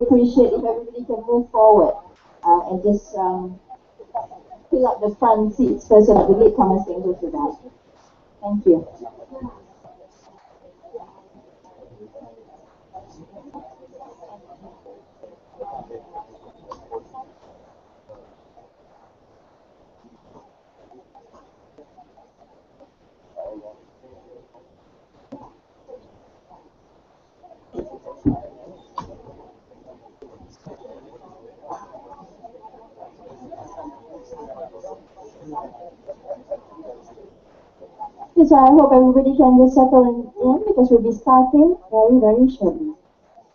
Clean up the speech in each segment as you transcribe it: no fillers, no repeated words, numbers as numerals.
appreciate if everybody can move forward and just fill up the front seats first so that the latecomers can go through that. Thank you. So I hope everybody can just settle in because we'll be starting very, very shortly.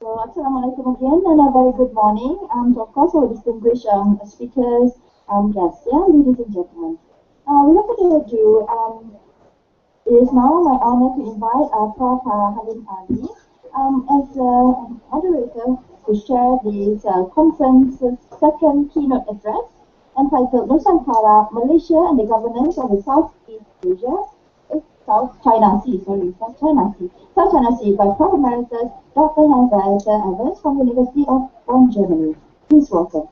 So Assalamualaikum again and a very good morning. So of course our distinguished speakers, guests, ladies and gentlemen. Without further ado, it is now my honor to invite our Prof. Halim Ali as moderator to share this conference's second keynote address entitled Nusantara, Malaysia and the Governance of the Southeast Asia. South China Sea by Prof. Emeritus Dr. Evans from the University of Bonn, Germany. Please welcome.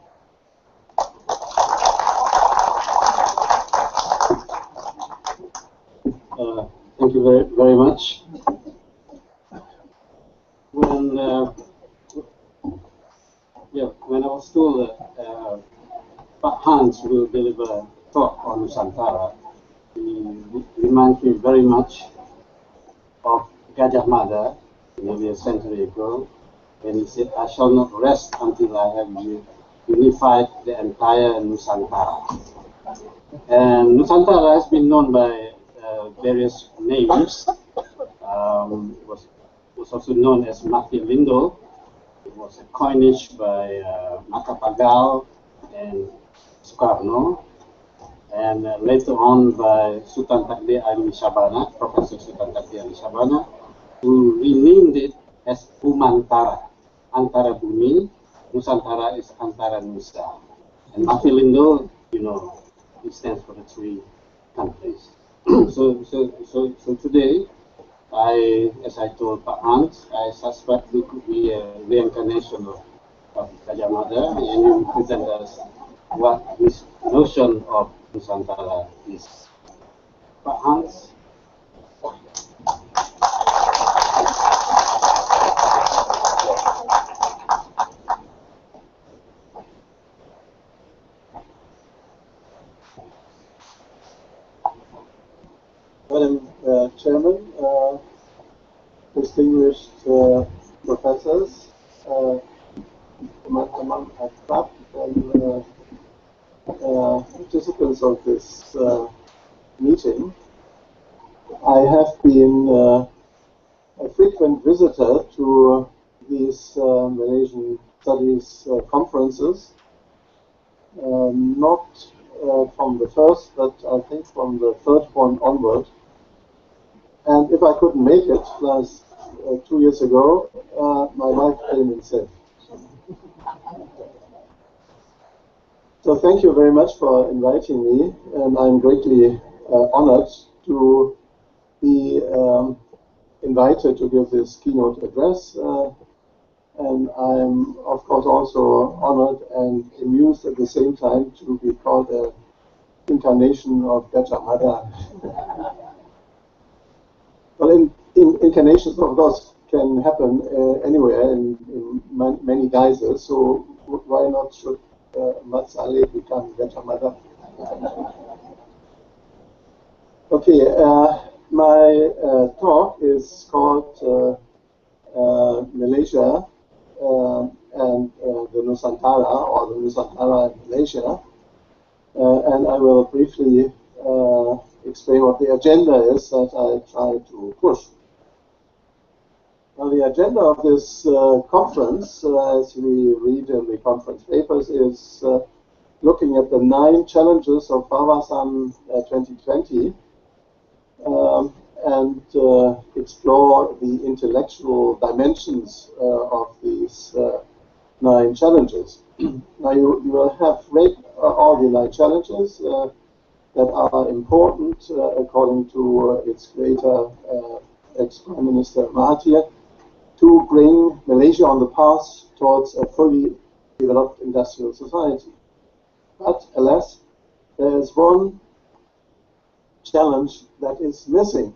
Thank you very much. When I was told that Hans will deliver a talk on Nusantara, he reminds me very much of Gajah Mada, maybe a century ago, when he said, "I shall not rest until I have unified the entire Nusantara." And Nusantara has been known by various names. Was also known as Mafielindo. It was a coinage by Makapagal and Sukarno. And later on by Sultan Takdir Ali Shabana, Professor Sultan Takdir Ali Shabana, who renamed it as Umantara, Antara Bumi. Nusantara is Antara Nusa. And Mafielindo, it stands for the three countries. So today, as I told Pak Hans, I suspect we could be a reincarnation of Gajah Mada, and he will present us what his notion of Nusantara is. Pak Hans? Madam Chairman, distinguished professors, teman-teman akrab and participants of this meeting. I have been a frequent visitor to these Malaysian studies conferences, not from the first, but I think from the third one onward. And if I couldn't make it last 2 years ago, my wife came instead. So thank you very much for inviting me, and I'm greatly honored to be invited to give this keynote address. And I'm, of course, also honored and amused at the same time to be called an incarnation of Gajah Mada. Well, incarnations, of course, can happen anywhere in many guises, so why not should Mat Saleh become Gajah Mada? Okay, my talk is called Malaysia and the Nusantara, or the Nusantara in Malaysia, and I will briefly explain what the agenda is that I try to push. Now, the agenda of this conference, as we read in the conference papers, is looking at the 9 challenges of Wawasan 2020 and explore the intellectual dimensions of these 9 challenges. Now, you will have read all the 9 challenges that are important according to its creator, ex-Prime Minister Mahathir. to bring Malaysia on the path towards a fully developed industrial society. But alas, there is one challenge that is missing,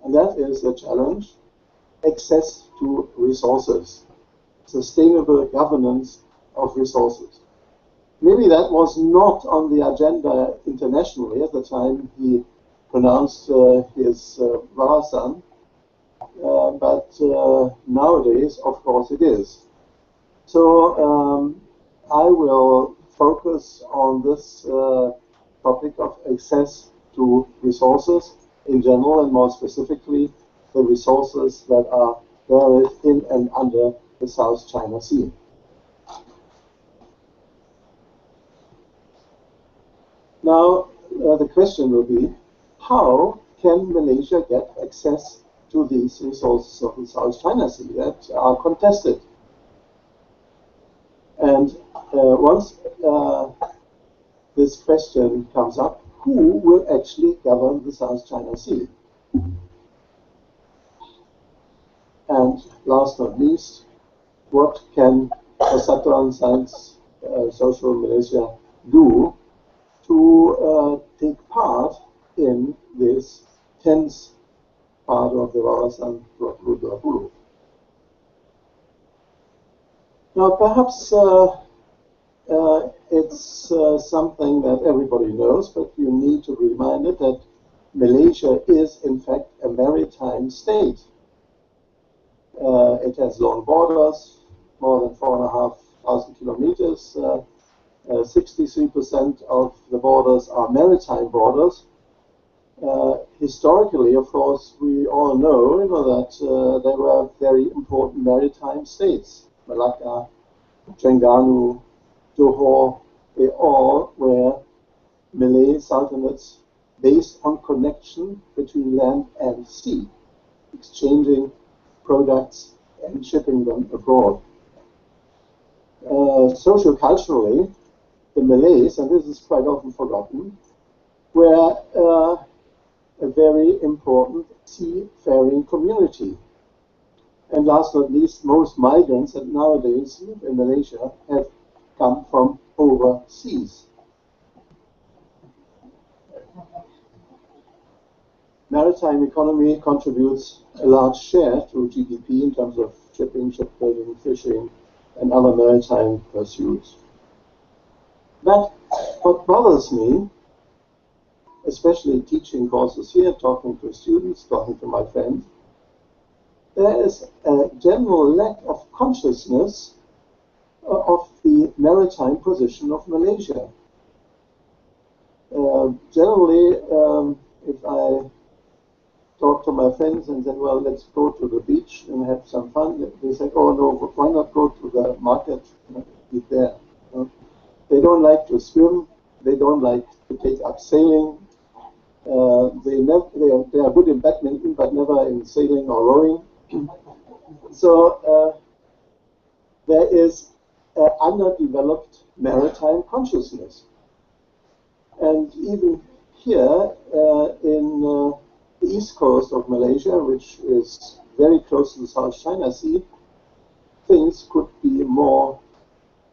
and that is the challenge: access to resources, sustainable governance of resources. Maybe that was not on the agenda internationally at the time he pronounced his Vahasan, but nowadays, of course, it is. So I will focus on this topic of access to resources in general, and more specifically, the resources that are buried in and under the South China Sea. Now, the question will be, how can Malaysia get access to these resources of the South China Sea that are contested? And once this question comes up, who will actually govern the South China Sea? And last but not least, what can Persatuan Science Social Malaysia do to take part in this tense part of the Wawasan 2020? Now, perhaps it's something that everybody knows, but you need to be reminded that Malaysia is, in fact, a maritime state. It has long borders, more than 4,500 kilometers. 63% of the borders are maritime borders. Historically, of course, we all know, that they were very important maritime states. Malacca, Terengganu, Johor, they all were Malay sultanates based on connection between land and sea, exchanging products and shipping them abroad. Socio-culturally, the Malays, and this is quite often forgotten, were a very important seafaring community. And last but not least, most migrants that nowadays live in Malaysia have come from overseas. Maritime economy contributes a large share to GDP in terms of shipping, shipbuilding, fishing, and other maritime pursuits. But what bothers me, especially teaching courses here, talking to students, talking to my friends, there is a general lack of consciousness of the maritime position of Malaysia. Generally, if I talk to my friends and say, well, let's go to the beach and have some fun, they say, oh no, why not go to the market and eat there? They don't like to swim, they don't like to take up sailing, they are good in badminton, but never in sailing or rowing. So there is an underdeveloped maritime consciousness. And even here in the east coast of Malaysia, which is very close to the South China Sea, things could be more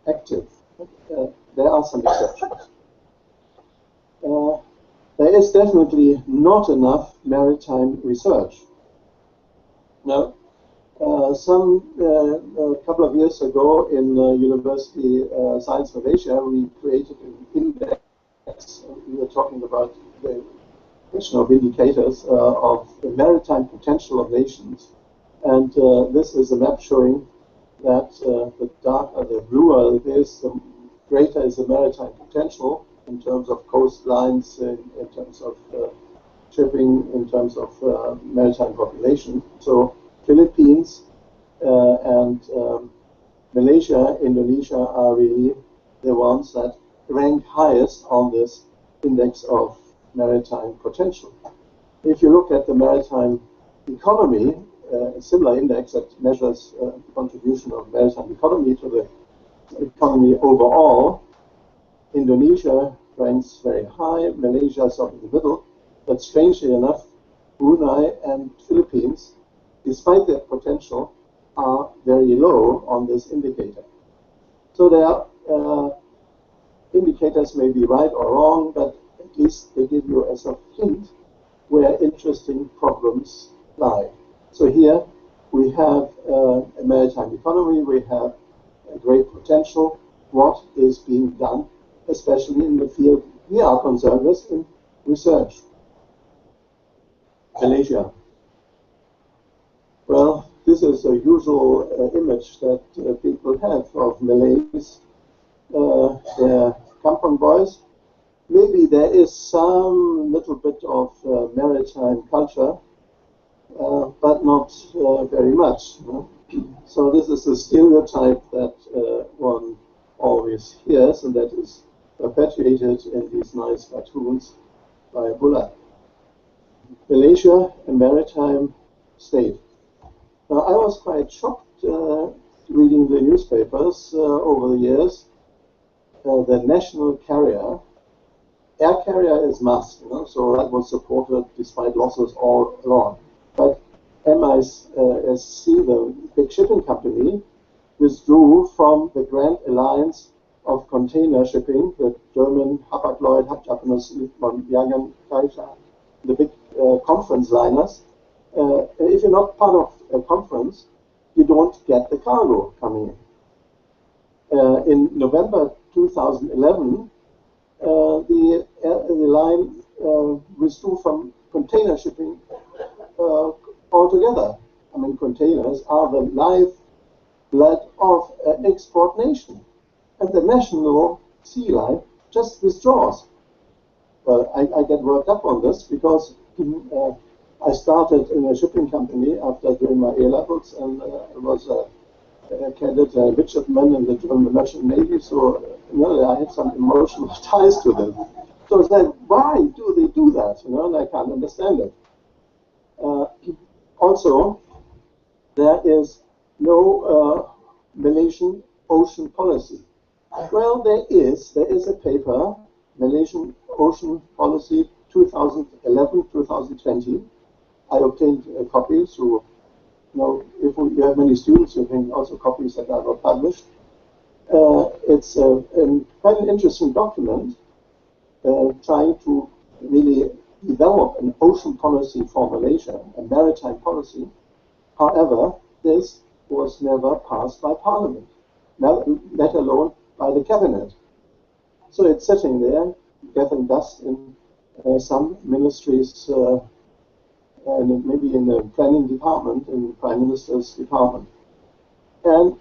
active. There are some exceptions. There is definitely not enough maritime research. Now, a couple of years ago in University Science Malaysia, we created an index. We were talking about the question of indicators of the maritime potential of nations. And this is a map showing that the darker, the bluer it is, the greater is the maritime potential in terms of coastlines, in terms of shipping, in terms of maritime population. So Philippines and Malaysia, Indonesia are really the ones that rank highest on this index of maritime potential. If you look at the maritime economy, a similar index that measures the contribution of maritime economy to the economy overall, Indonesia ranks very high, Malaysia is up in the middle, but strangely enough, Brunei and Philippines, despite their potential, are very low on this indicator. So their indicators may be right or wrong, but at least they give you as a hint where interesting problems lie. So here we have a maritime economy, we have a great potential. What is being done, especially in the field we are concerned with in research? Malaysia. Well, this is a usual image that people have of Malays. They're kampong boys. Maybe there is some little bit of maritime culture, but not very much. So this is a stereotype that one always hears, and that is perpetuated in these nice cartoons by Bulat. Malaysia, a maritime state. Now, I was quite shocked reading the newspapers over the years. The national carrier, air carrier is must, so that was supported despite losses all along. But MISC, the big shipping company, withdrew from the Grand Alliance of container shipping, the German Hapag-Lloyd, Japanese Yagan, the big conference liners. And if you're not part of a conference, you don't get the cargo coming in. In November 2011, the line withdrew from container shipping altogether. I mean, containers are the lifeblood of an export nation. And the national sea line just withdraws. Well, I get worked up on this because I started in a shipping company after doing my A-levels, and I was a cadet midshipman in the German Merchant Navy, so I had some emotional ties to them. So it's like, why do they do that? And I can't understand it. Also, there is no Malaysian ocean policy. Well, there is a paper, Malaysian Ocean Policy 2011-2020. I obtained a copy, so if you have many students, you can also copies that are not published. It's quite an interesting document trying to really develop an ocean policy for Malaysia, a maritime policy. However, this was never passed by Parliament, let alone by the Cabinet. So it's sitting there, gathering dust in some ministries, and maybe in the planning department, in the Prime Minister's department. And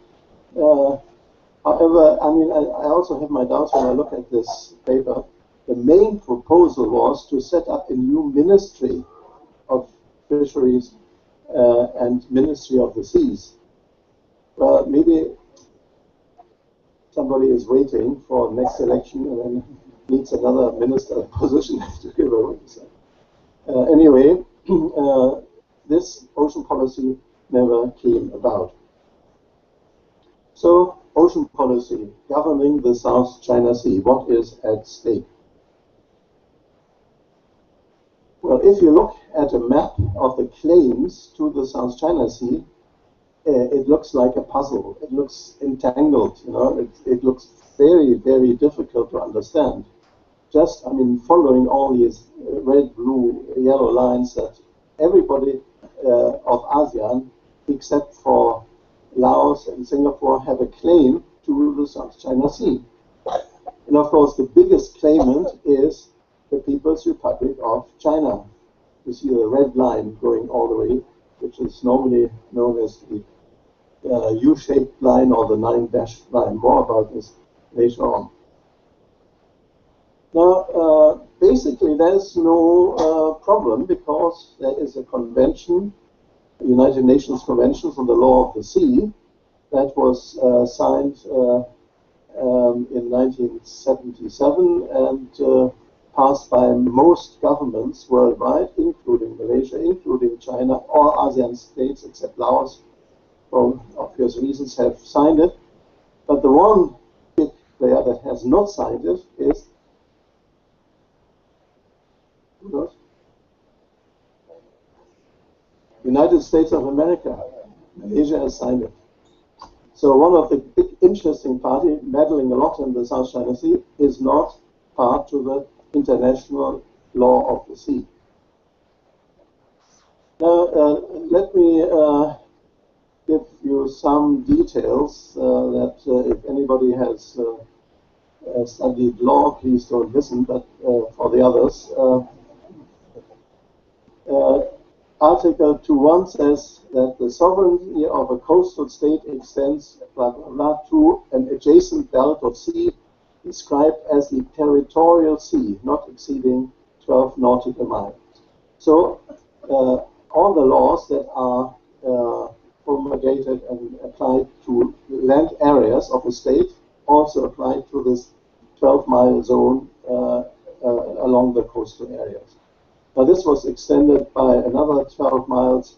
however, I mean, I also have my doubts when I look at this paper. The main proposal was to set up a new Ministry of Fisheries and Ministry of the Seas. Well, maybe somebody is waiting for the next election and then needs another minister position to give away. Anyway, this ocean policy never came about. So, ocean policy, governing the South China Sea, what is at stake? Well, if you look at a map of the claims to the South China Sea, it looks like a puzzle. It looks entangled, it looks very, very difficult to understand. Just, following all these red, blue, yellow lines that everybody of ASEAN, except for Laos and Singapore, have a claim to the South China Sea. And of course, the biggest claimant is the People's Republic of China. You see the red line going all the way, which is normally known as the U-shaped line or the 9-dashed line. More about this later on. Now, basically, there's no problem because there is a convention, the United Nations Convention on the Law of the Sea, that was signed in 1977 and passed by most governments worldwide, including Malaysia, including China. All ASEAN states except Laos, for obvious reasons, have signed it. But the one big player that has not signed it is United States of America. Malaysia has signed it. So one of the big interesting parties meddling a lot in the South China Sea is not part to the international law of the sea. Now, let me give you some details that if anybody has studied law, please don't listen, but for the others. Article 2.1 says that the sovereignty of a coastal state extends blah, blah, blah, to an adjacent belt of sea described as the territorial sea, not exceeding 12 nautical miles. So all the laws that are promulgated and applied to land areas of a state also apply to this 12-mile zone along the coastal areas. Now this was extended by another 12 miles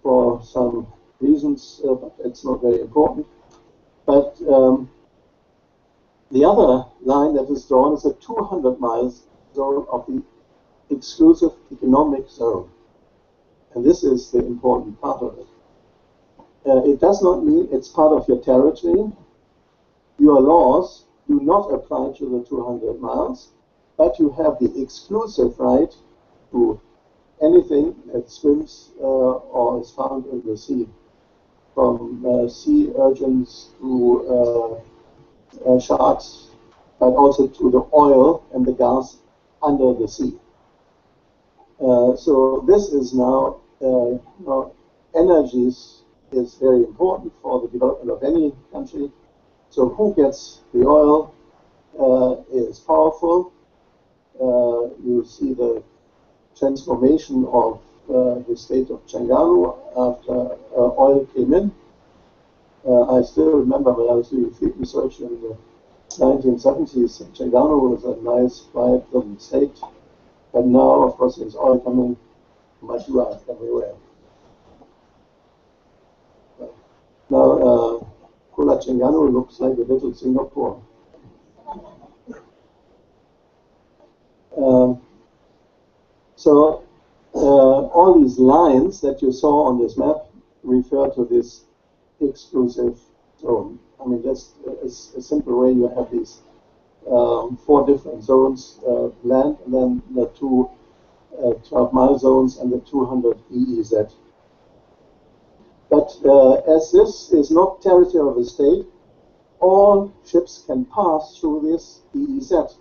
for some reasons, but it's not very important. But the other line that is drawn is a 200 miles zone of the exclusive economic zone. And this is the important part of it. It does not mean it's part of your territory. Your laws do not apply to the 200 miles, but you have the exclusive right to anything that swims or is found in the sea, from sea urchins to sharks, but also to the oil and the gas under the sea. So this is now, energies is very important for the development of any country. So who gets the oil is powerful. You see the transformation of the state of Terengganu after oil came in. I still remember when I was doing field research in the 1970s, Terengganu was a nice, quiet little state. But now, of course, there's oil coming from Madura everywhere. Now, Kula Terengganu looks like a little Singapore. So all these lines that you saw on this map refer to this exclusive zone. I mean, just a simple way you have these 4 different zones, land, and then the 2 12-mile zones and the 200 EEZ. But as this is not territory of the state, all ships can pass through this EEZ,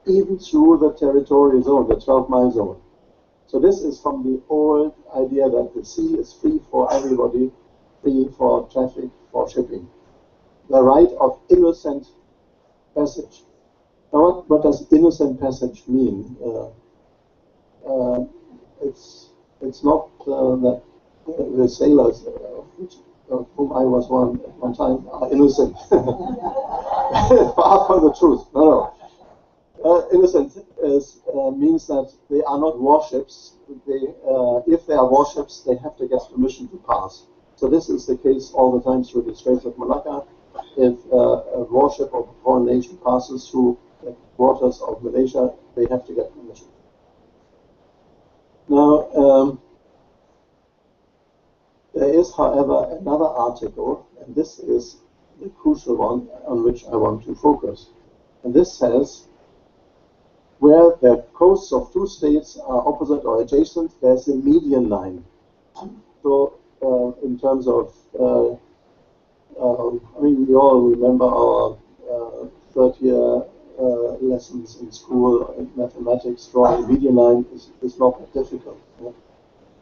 even through the territorial zone, the 12-mile zone. So this is from the old idea that the sea is free for everybody, free for traffic, for shipping. The right of innocent passage. Now, what does innocent passage mean? It's not that the sailors, of whom I was one at one time, are innocent. Far from the truth. No. Innocent means that they are not warships. If they are warships, they have to get permission to pass. So this is the case all the time through the Straits of Malacca. If a warship of a foreign nation passes through the waters of Malaysia, they have to get permission. Now, there is, however, another article, and this is the crucial one on which I want to focus. And this says, where the coasts of 2 states are opposite or adjacent, there's a median line. So, in terms of, I mean, we all remember our third-year lessons in school in mathematics. Drawing a median line is not that difficult. Yeah?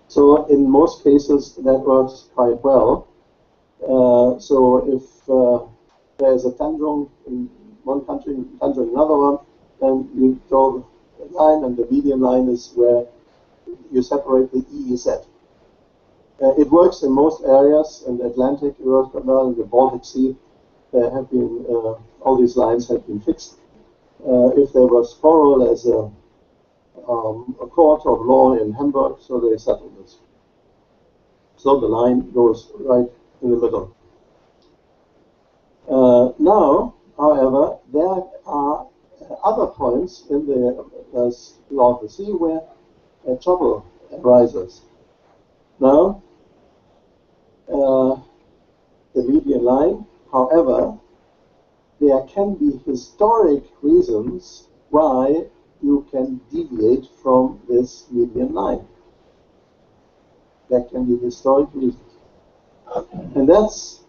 So, in most cases, that works quite well. So, if there's a Tanjung in one country, Tanjung in another one, then you draw the line, and the median line is where you separate the EEZ. It works in most areas. In the Atlantic, Europe, in the Baltic Sea, there have been all these lines have been fixed. If there was quarrel as a court of law in Hamburg, so they settled this. So the line goes right in the middle. Now, however, there are other points in the law of the sea where trouble arises. Now, the median line. However, there can be historic reasons why you can deviate from this median line. There can be historic reasons. And that's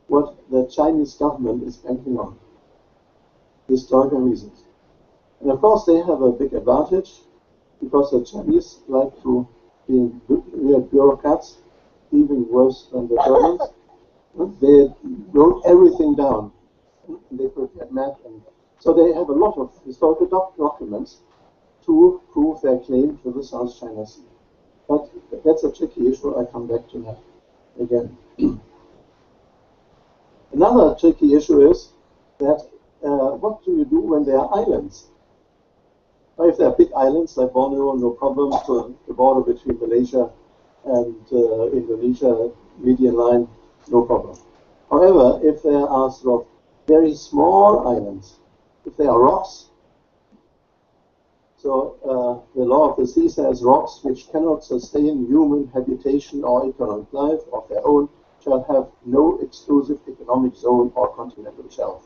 what the Chinese government is banking on, historical reasons. And of course, they have a big advantage because the Chinese like to be real bureaucrats, even worse than the Germans. They wrote everything down. They prepared map, and so they have a lot of historical documents to prove their claim to the South China Sea. But that's a tricky issue. I come back to that again. Another tricky issue is that what do you do when there are islands? Or if there are big islands like Borneo, no problem. So the border between Malaysia and Indonesia, median line, no problem. However, if there are sort of very small islands, if they are rocks, so the law of the sea says rocks which cannot sustain human habitation or economic life of their own shall have no exclusive economic zone or continental shelf.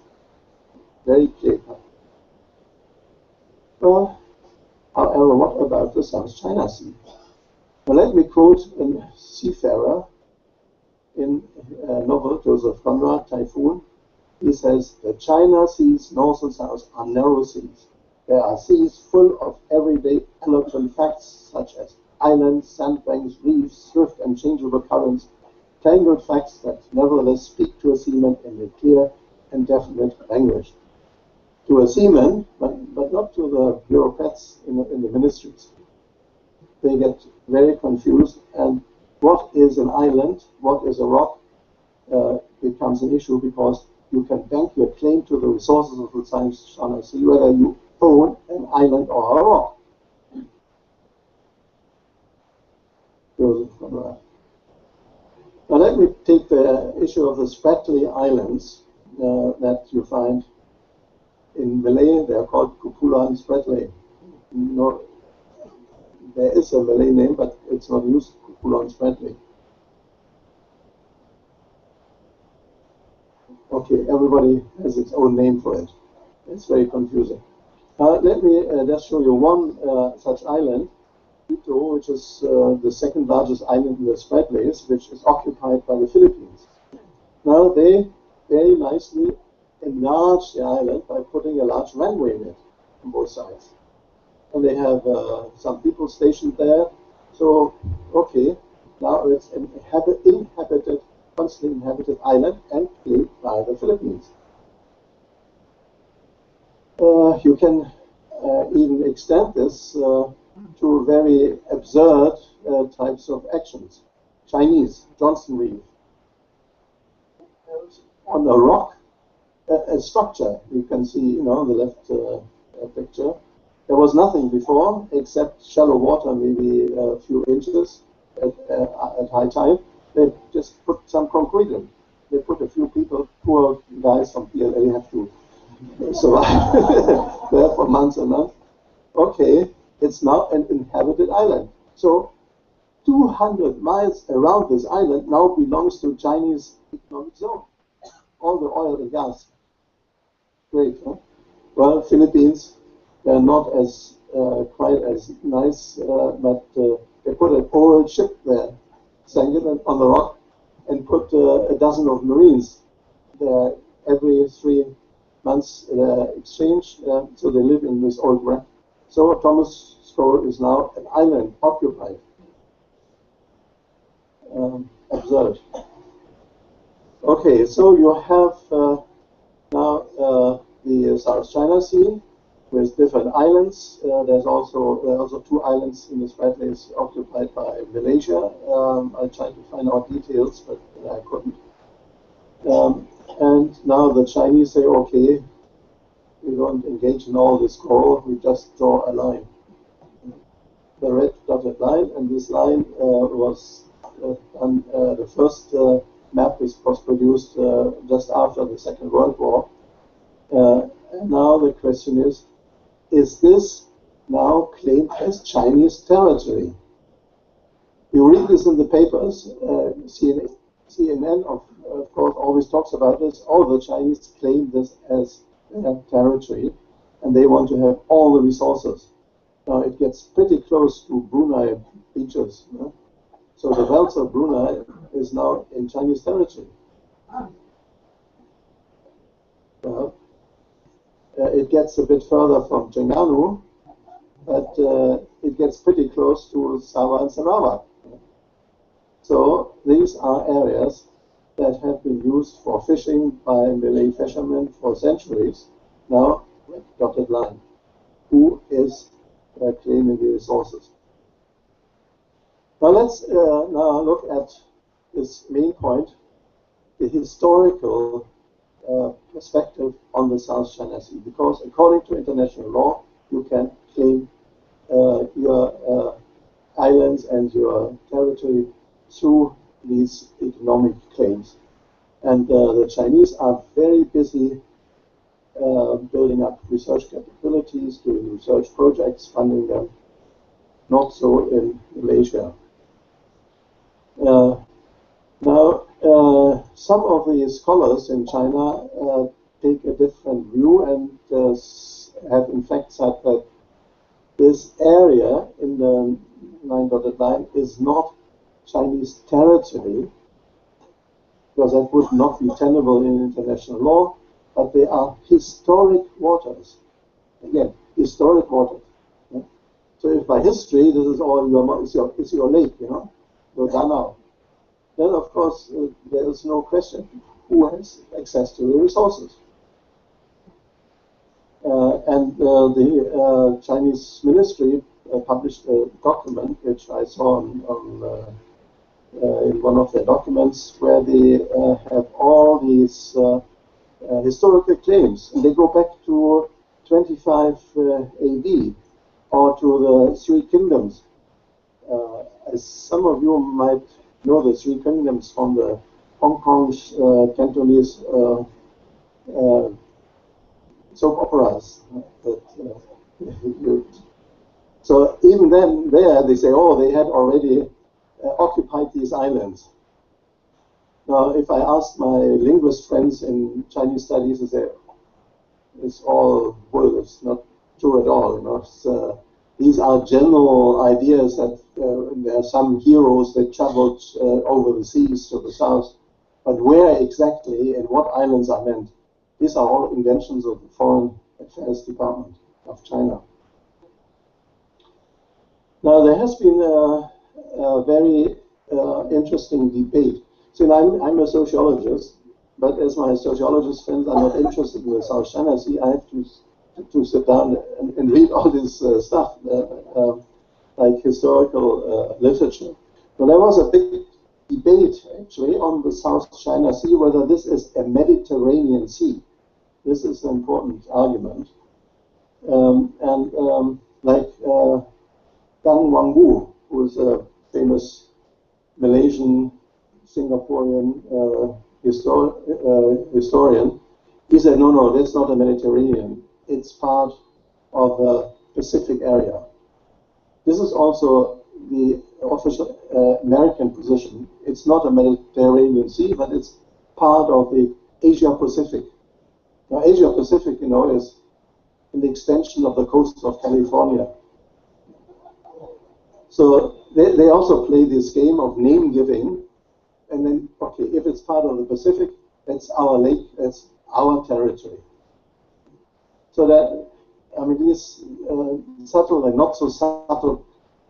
Very clear cut. Well, however, what about the South China Sea? Well, let me quote a seafarer in a novel, Joseph Conrad, Typhoon. He says, the China seas, north and south, are narrow seas. There are seas full of everyday eloquent facts such as islands, sandbanks, reefs, swift and changeable currents, tangled facts that nevertheless speak to a seaman in a clear and definite language. To a seaman, but not to the bureaucrats in the ministries. They get very confused, and what is an island, what is a rock, becomes an issue because you can bank your claim to the resources of the South China Sea whether you own an island or a rock. Now let me take the issue of the Spratly Islands that you find in Malay. They are called Kepulauan Spratly. No, there is a Malay name, but it's not used, Kepulauan Spratly. Okay, everybody has its own name for it. It's very confusing. Let me just show you one such island, Ito, which is the second largest island in the Spratlys, which is occupied by the Philippines. Now they very nicely enlarge the island by putting a large runway in it on both sides. And they have some people stationed there. So, okay, now it's an inhabited, constantly inhabited island and claimed by the Philippines. You can even extend this to very absurd types of actions. Chinese, Johnson Reef. On a rock, a structure, you can see, on the left picture. There was nothing before except shallow water, maybe a few inches at high tide. They just put some concrete in. They put a few people, poor guys from PLA have to survive there for months and months. Okay, it's now an inhabited island. So 200 miles around this island now belongs to Chinese economic zone. All the oil and gas. Great, huh? Well, Philippines, they're not as quite as nice, but they put an old ship there, sank it on the rock, and put a dozen of Marines there every 3 months exchange, so they live in this old wreck. So Thomas Stowell is now an island occupied. Absurd. Okay, so you have now the South China Sea with different islands. There are also 2 islands in the Spratlys occupied by Malaysia. I tried to find out details, but I couldn't. And now the Chinese say, okay, we don't engage in all this quarrel, we just draw a line. The red dotted line, and this line was on the first map was produced just after the Second World War. And now the question is this now claimed as Chinese territory? You read this in the papers, CNN CNN, of course, always talks about this. Oh, the Chinese claim this as their territory, and they want to have all the resources. Now, it gets pretty close to Brunei beaches. You know? So the wealth of Brunei is now in Chinese territory. Well, it gets a bit further from Terengganu, but it gets pretty close to Sabah and Sarawak. So these are areas that have been used for fishing by Malay fishermen for centuries. Now, dotted line. Who is claiming the resources? Now let's now look at this main point, the historical perspective on the South China Sea, because according to international law, you can claim your islands and your territory through these economic claims. And the Chinese are very busy building up research capabilities, doing research projects, funding them. Not so in Malaysia. Now, some of the scholars in China take a different view and have in fact said that this area in the 9-dotted line is not Chinese territory, because that would not be tenable in international law, but they are historic waters. Again, historic waters. Yeah? So if by history this is all it's your lake, you know, your Danau, then of course there is no question who has access to the resources. And the Chinese ministry published a document which I saw in one of their documents, where they have all these historical claims, and they go back to 25 AD or to the Three Kingdoms. As some of you might know, the Three Kingdoms from the Hong Kong's Cantonese soap operas. So even then, there they say, oh, they had already occupied these islands. Now, if I ask my linguist friends in Chinese studies, they say it's all bull. It's not true at all. You know, these are general ideas that there are some heroes that traveled over the seas to the south, but where exactly and what islands are meant, these are all inventions of the Foreign Affairs Department of China. Now, there has been a very interesting debate. See, I'm a sociologist, but as my sociologist friends are not interested in the South China Sea, I have to sit down and read all this stuff, like historical literature. So there was a big debate, actually, on the South China Sea, whether this is a Mediterranean Sea. This is an important argument. Like Gang Wangwu, who is a famous Malaysian, Singaporean historian, he said, no, that's not a Mediterranean. It's part of a Pacific area. This is also the official American position. It's not a Mediterranean Sea, but it's part of the Asia Pacific. Now, Asia Pacific, you know, is an extension of the coast of California. So they also play this game of name giving, and then, okay, if it's part of the Pacific, that's our lake, that's our territory. So that, I mean, these subtle and not so subtle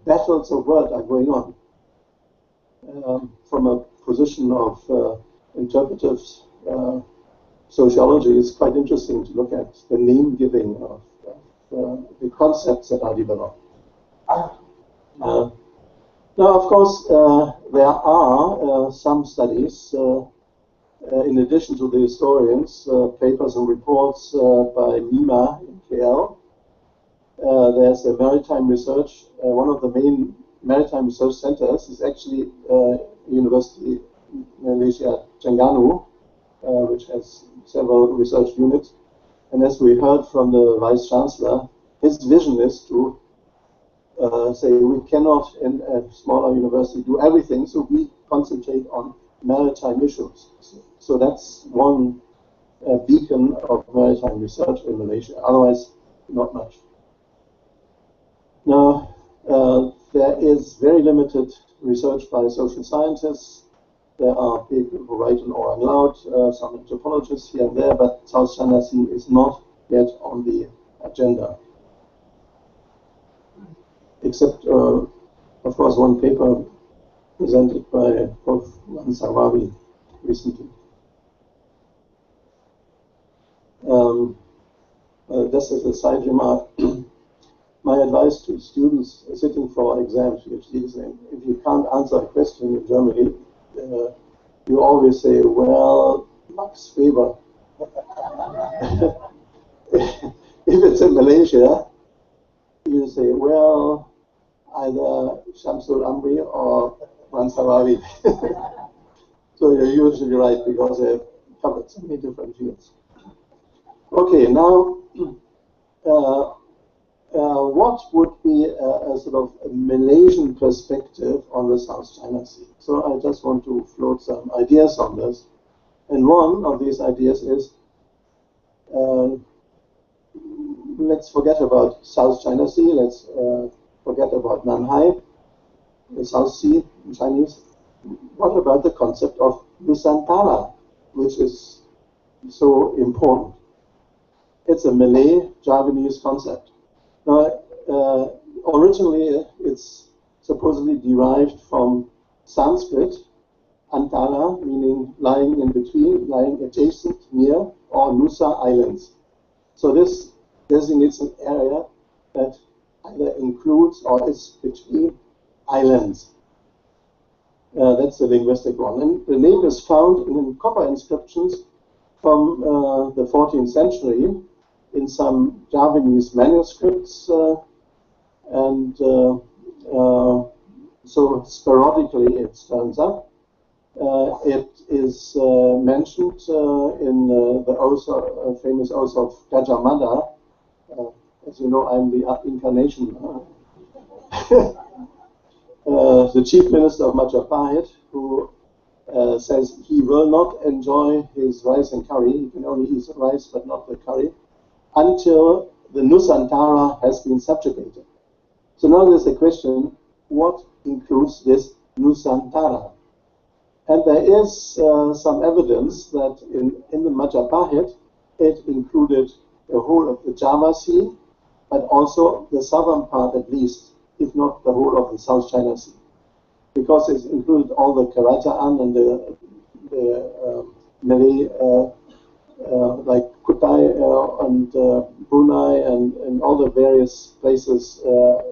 battles of words are going on. From a position of interpretive sociology, it's quite interesting to look at the name giving of the concepts that are developed. Now, of course, there are some studies, in addition to the historians, papers and reports by MIMA in KL. There's a maritime research. One of the main maritime research centers is actually University in Malaysia, Terengganu, which has several research units. And as we heard from the Vice Chancellor, his vision is to say we cannot in a smaller university do everything, so we concentrate on maritime issues. So that's one beacon of maritime research in Malaysia. Otherwise, not much. Now, there is very limited research by social scientists. There are people who write in Or and Loud, some anthropologists here and there, but South China Sea is not yet on the agenda. Except, of course, one paper presented by Prof. recently. Just as a side remark, my advice to students sitting for exams, PhD exam, if you can't answer a question in Germany, you always say, well, Max Weber. If it's in Malaysia, you say, well, either Shamsul Amri or Mansawawi. So you're usually right because they've covered so many different fields. Okay, now, what would be a sort of a Malaysian perspective on the South China Sea? So I just want to float some ideas on this. And one of these ideas is, let's forget about South China Sea, let's forget about Nanhai, the South Sea in Chinese. What about the concept of Nusantara, which is so important? It's a Malay-Javanese concept. Now, originally it's supposedly derived from Sanskrit, Antara, meaning lying in between, lying adjacent, near, or Nusa Islands. So this designates an area that either includes or is between islands. That's the linguistic one. And the name is found in copper inscriptions from the 14th century in some Javanese manuscripts, so sporadically it turns up. It is mentioned in the oath, famous oath of Gajah Mada. As you know, I'm the incarnation. The chief minister of Majapahit, who says he will not enjoy his rice and curry, he can only eat rice but not the curry, until the Nusantara has been subjugated. So now there's the question, what includes this Nusantara? And there is some evidence that in the Majapahit, it included the whole of the Java Sea, but also the southern part at least, if not the whole of the South China Sea. Because it included all the Kerajaan and the Malay, like Kutai and Brunei and all the various places,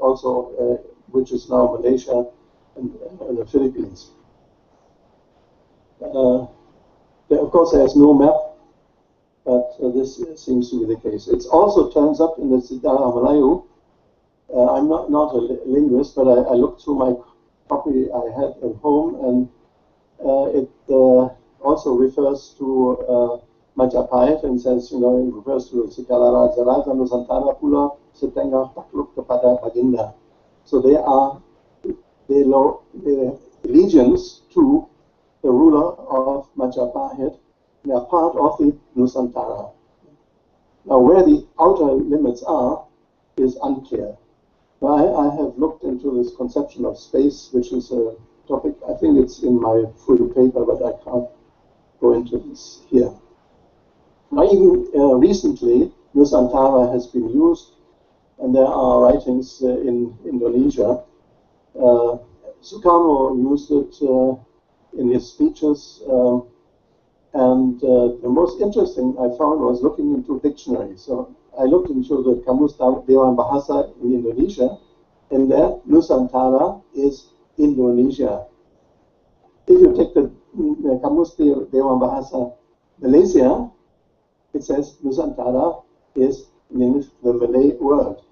also which is now Malaysia and the Philippines. Of course, there's no map, but this seems to be the case. It also turns up in the Sejarah Melayu. I'm not a linguist, but I looked through my copy I had at home, and it also refers to Majapahit and says, it refers to Sekala Raja Nusantara Pula Setengah Takluk kepada Baginda. So they are the allegiance to the ruler of Majapahit. They are part of the Nusantara. Now, where the outer limits are is unclear. Now, I have looked into this conception of space, which is a topic, I think it's in my full paper, but I can't go into this here. Now, even recently, Nusantara has been used, and there are writings in Indonesia. Sukarno used it in his speeches, and the most interesting I found was looking into dictionaries. So I looked into the Kamus Dewan Bahasa in Indonesia, and there Nusantara is Indonesia. If you take the Kamus Dewan Bahasa Malaysia, it says Nusantara means the Malay world.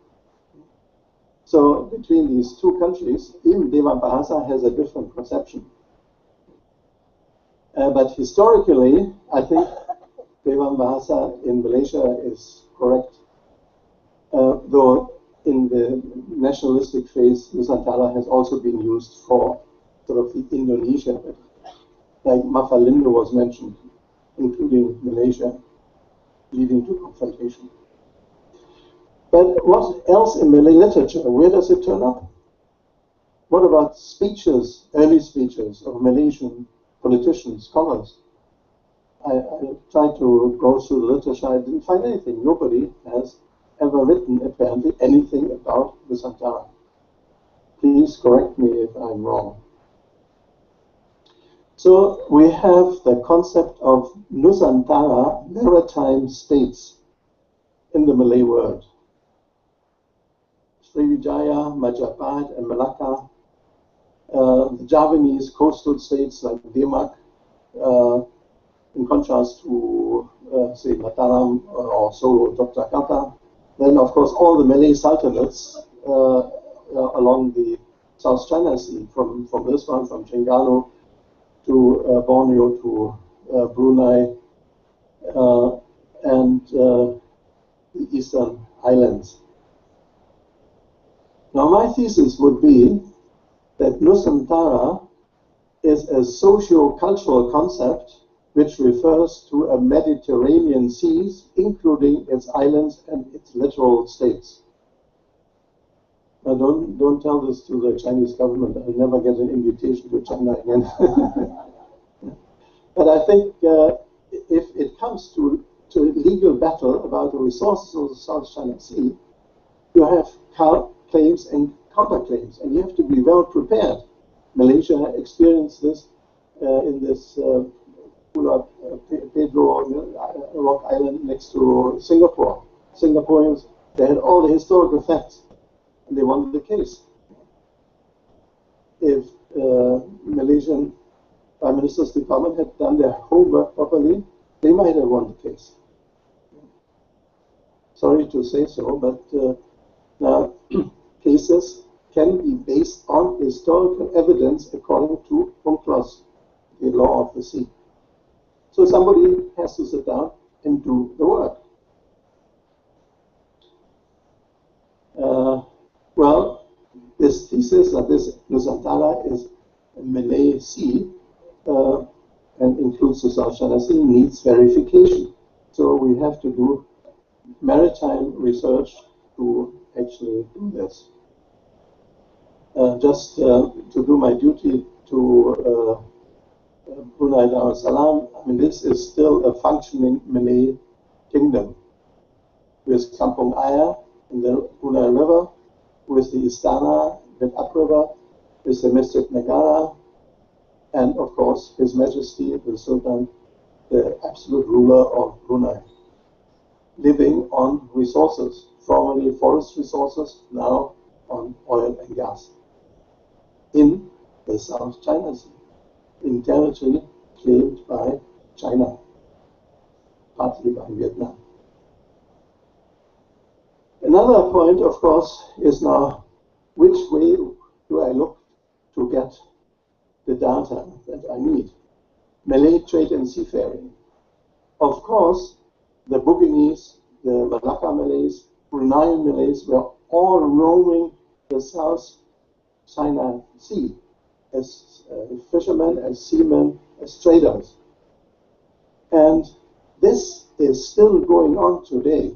So between these two countries, even Dewan Bahasa has a different conception. But historically, I think Dewan Bahasa in Malaysia is correct. Though in the nationalistic phase, Nusantara has also been used for sort of the Indonesia. like Mafalindo was mentioned, including Malaysia, leading to confrontation. But what else in Malay literature? Where does it turn up? What about speeches, early speeches of Malaysian politicians, scholars? I tried to go through the literature. I didn't find anything. Nobody has ever written, apparently, anything about Nusantara. Please correct me if I'm wrong. So we have the concept of Nusantara, maritime states in the Malay world. Sriwijaya, Majapahit, and Malacca. The Javanese coastal states like Demak, in contrast to, say, Mataram or Solo, Yogyakarta. Then, of course, all the Malay sultanates along the South China Sea, from this one, from Terengganu to Borneo to Brunei and the Eastern Islands. Now, my thesis would be that Nusantara is a socio-cultural concept which refers to a Mediterranean seas, including its islands and its littoral states. Now, don't tell this to the Chinese government. I'll never get an invitation to China again. But I think if it comes to a legal battle about the resources of the South China Sea, you have claims and counterclaims, and you have to be well prepared. Malaysia experienced this in this Pedro Rock Island next to Singapore. Singaporeans, they had all the historical facts, and they won the case. If Malaysian Prime Minister's Department had done their homework properly, they might have won the case. Sorry to say so, but now cases can be based on historical evidence according to UNCLOS, the law of the sea. So somebody has to sit down and do the work. Well, this thesis that this Nusantara is a Malay sea and includes the South China Sea needs verification. So we have to do maritime research to actually do this. Just to do my duty to Brunei Darussalam, I mean, this is still a functioning Malay kingdom with Kampung Ayer in the Brunei River, with the Istana, the upriver, with the Masjid Negara, and of course His Majesty the Sultan, the absolute ruler of Brunei, living on resources, formerly forest resources, now on oil and gas, in the South China Sea, in territory claimed by China, partly by Vietnam. Another point, of course, is now which way do I look to get the data that I need? Malay trade and seafaring. Of course, the Buginese, the Malacca Malays, Bruneian Malays were all roaming the South China Sea as fishermen, as seamen, as traders. And this is still going on today,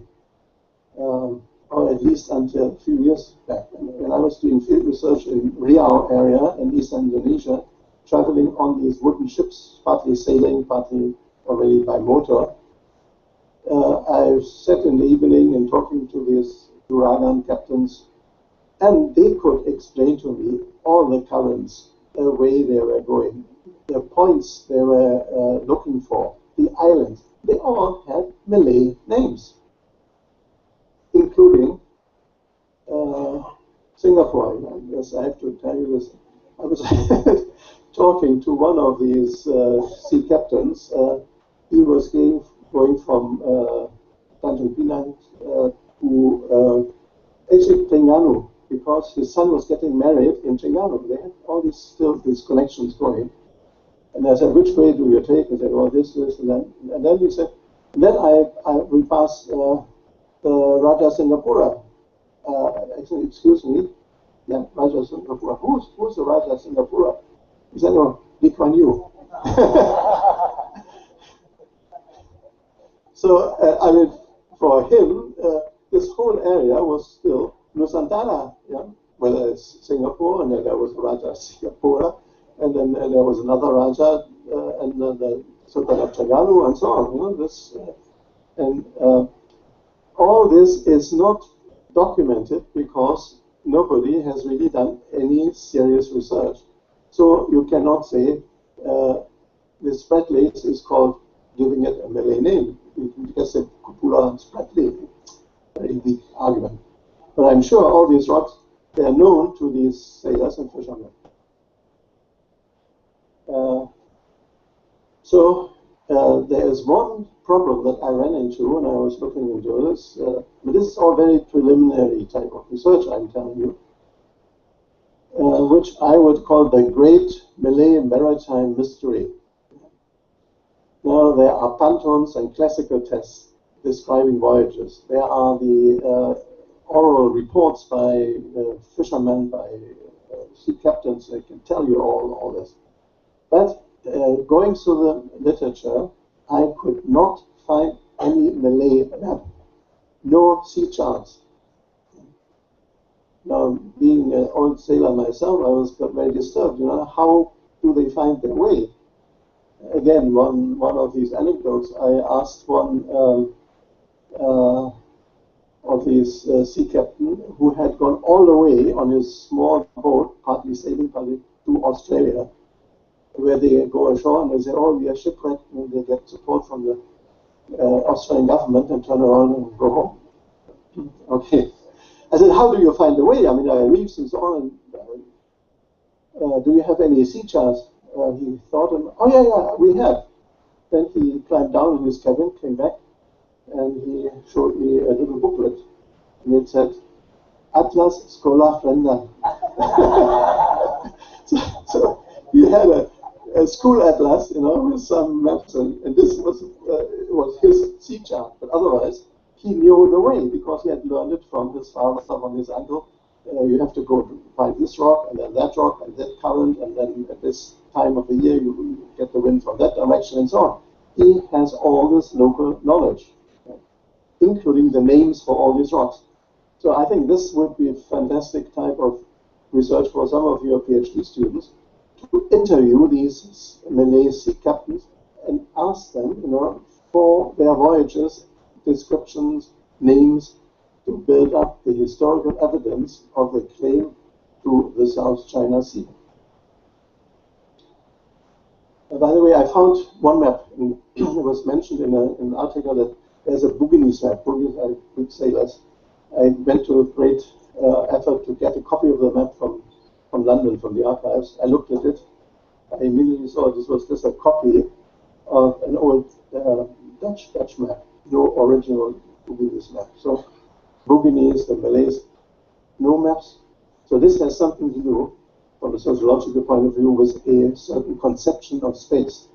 or at least until a few years back. When I was doing field research in Riau area in eastern Indonesia, traveling on these wooden ships, partly sailing, partly already by motor, I sat in the evening and talking to these Duragan captains, and they could explain to me all the currents, the way they were going, the points they were looking for, the islands. They all had Malay names, including Singapore. Yes, I have to tell you this. I was talking to one of these sea captains. He was going from Tanjung Pinang to actually Terengganu, because his son was getting married in Terengganu. They had all these connections going. And I said, which way do you take? He said, well, this, and then. And then he said, then we passed the Raja Singapura. Actually, excuse me, yeah, Raja Singapura. Who's the Raja Singapura? He said, oh, Lee Kuan Yew. So, I mean, for him, this whole area was still Nusantara, yeah? Whether it's Singapore, and then there was Raja Singapura, and then there was another Raja, and then the Sultan of Terengganu, and so on. You know, this, and all this is not documented because nobody has really done any serious research. So you cannot say this Spratleys is called giving it a Malay name. You can just say Kupula Spratley. Very weak argument. But I'm sure all these rocks, they are known to these sailors and fishermen. So there is one problem that I ran into when I was looking into this. But this is all very preliminary type of research, I'm telling you, which I would call the Great Malay Maritime Mystery. Now, there are pantons and classical tests describing voyages. There are the oral reports by fishermen, by sea captains. They can tell you all this. But going through the literature, I could not find any Malay map, no sea charts. Now, being an old sailor myself, I was very disturbed. You know, how do they find their way? Again, one of these anecdotes, I asked one of these sea captain who had gone all the way on his small boat, partly sailing, partly to Australia, where they go ashore and they say, oh, we are shipwrecked, and they get support from the Australian government and turn around and go home. Okay. I said, how do you find the way? I mean, there are reefs and so on. And, do you have any sea charts? He thought, oh yeah, we have. Then he climbed down in his cabin, came back, and he showed me a little booklet. And it said, Atlas Schola Frenda. so he had a school atlas, you know, with some maps, and this was his sea chart. But otherwise, he knew the way because he had learned it from his father, from his uncle. You have to go to find this rock, and then that rock, and that current, and then at this time of the year you get the wind from that direction, and so on. He has all this local knowledge, including the names for all these rocks. So I think this would be a fantastic type of research for some of your PhD students, to interview these Malay sea captains and ask them, you know, for their voyages, descriptions, names, to build up the historical evidence of the claim to the South China Sea. By the way, I found one map. It was mentioned in an article that there's a Bougainese map. Bougainese are Greek sailors. I went to a great effort to get a copy of the map from London, from the archives. I looked at it. I immediately saw this was just a copy of an old Dutch map, no original Bougainese map. So Bougainese, the Malays, no maps. So this has something to do, from a sociological point of view, with a certain conception of space.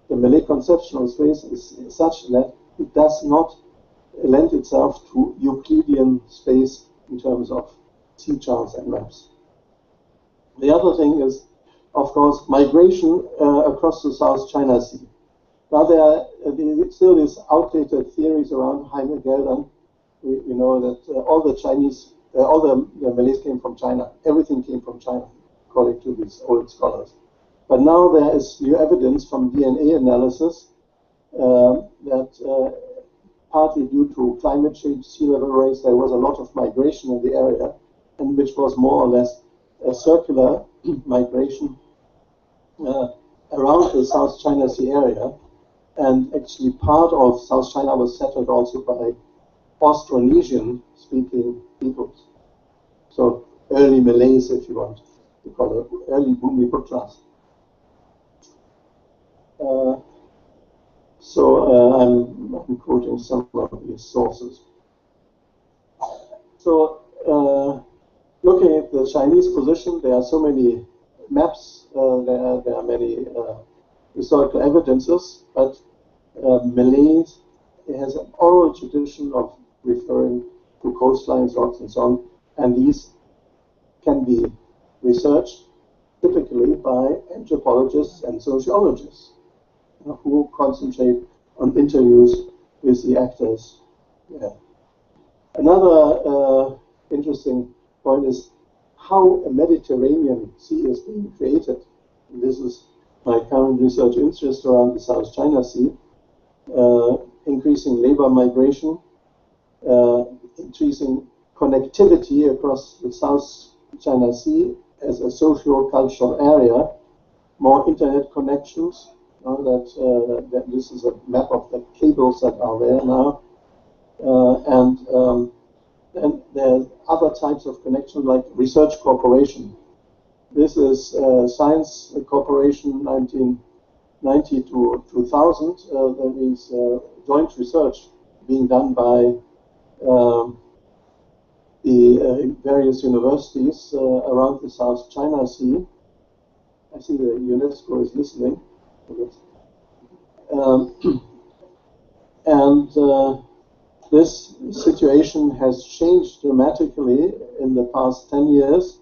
The Malay conception of space is such that it does not lend itself to Euclidean space in terms of sea charts and maps. The other thing is, of course, migration across the South China Sea. Now there are still these outdated theories around Jaime Geldan. We know that all the Chinese, all the Malays came from China. Everything came from China, according to these old scholars. But now there is new evidence from DNA analysis that partly due to climate change, sea level rise, there was a lot of migration in the area, and which was more or less a circular migration around the South China Sea area. And actually part of South China was settled also by Austronesian speaking peoples. So early Malays, if you want to call it, early Bumiputras. I'm quoting some of these sources. So looking at the Chinese position, there are so many maps, there are many historical evidences, but Malays, it has an oral tradition of referring to coastlines, rocks, and so on, and these can be researched. typically by anthropologists and sociologists who concentrate on interviews with the actors. Yeah. Another interesting point is how a Mediterranean Sea is being created. And this is my current research interest around the South China Sea. Increasing labor migration, increasing connectivity across the South China Sea as a socio-cultural area, more internet connections. That this is a map of the cables that are there now, and there are other types of connection like research cooperation. This is science cooperation 1990 to 2000. That means joint research being done by the various universities around the South China Sea. I see the UNESCO is listening. This situation has changed dramatically in the past 10 years,